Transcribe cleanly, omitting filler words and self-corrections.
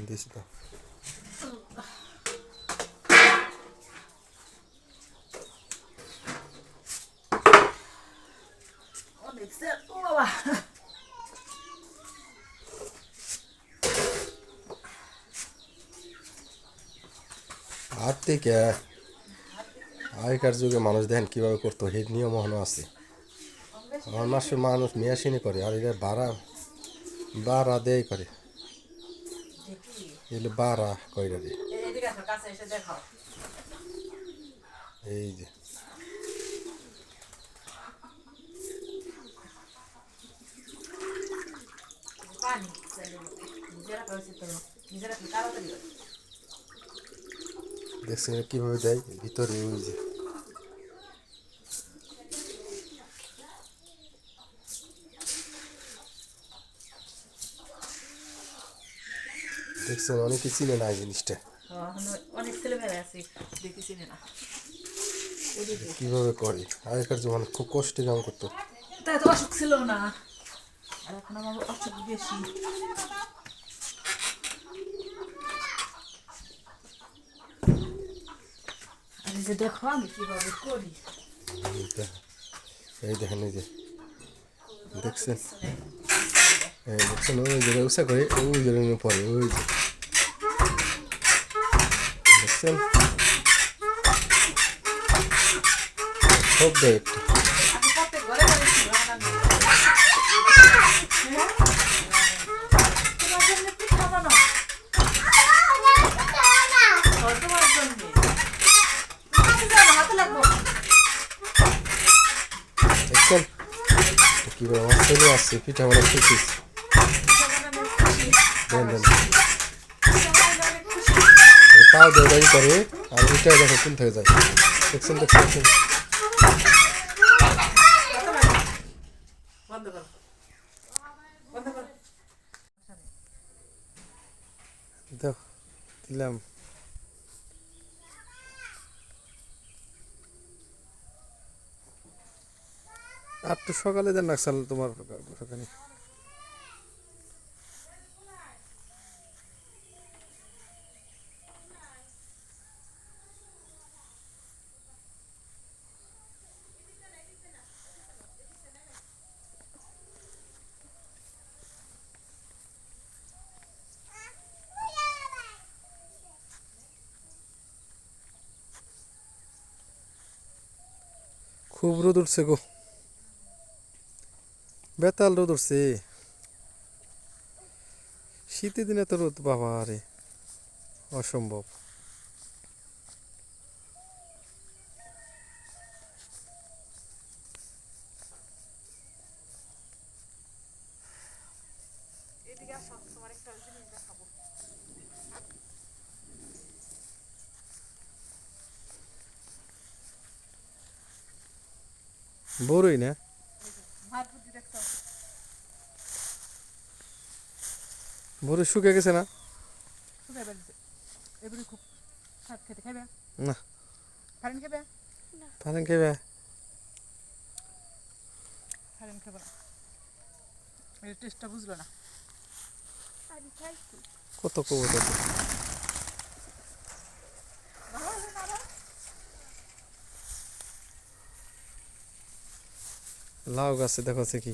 দিছি তো হাত থেকে আগেকার যুগে মানুষ দেখেন কীভাবে করতো সেই নিয়ম এখনো আছে। আমার মাসে মানুষ মেশিনে করে আর এটা বাড়া দেয় করে এগুলো বাড়া কইরা রে এই যে দেখছেন কীভাবে দেয় ভিতরে ওই যে দেখছেন অনেকে চিনে না এই জিনিসটা অনেক ছেলেমেয়েরা আছে দেখি চিনে না কীভাবে করে আগেকার জমান খুব কষ্টে কাম করতো। তাই তো অসুখ ছিল না আর এখন আমার অসুখ বেশি। আর এই যে দেখো আমি কিভাবে করি এই দেখেন এই যে দেখছেন এই দেখছেন ওই যে উষা করে ওই যে পরে ওই যে দেখছেন সব দেয় একটা আমি প্রত্যেক ঘরে ঘরে ছিল তোমার জন্য পিঠা বানাও তোমার জন্য হাতে লাগবো দেখছেন কীভাবে আমার ছেলে আসছে পিঠা বানা শিখিস দেন দেন তাও দেয় করে আর ওইটাই দেখো কোন থেকে যায় দেখছেন দেখছেন বন্ধ কর বন্ধ কর দাও দিলাম আর তো সকালে দেন নাকসাল তোমার সকালে খুব রোদ উঠছে গো বেতাল রোদ উঠছে শীতের দিনে তো রোদ বাবা রে অসম্ভব। এদিকে আসো তোমার একটা জিনিস দেখাবো বড়ই না ভাত বুদ্ধি দেখছো বড়ই শুকিয়ে গেছে না শুকাই বাড়িছে এবারে খুব ভাত খেতে খাইবে না ফারেন খাবে পারেন খেবে ফারেন খাবে না এর টেস্টটা বুঝলো না কত কবো তত লাউ গাছে দেখো সে কি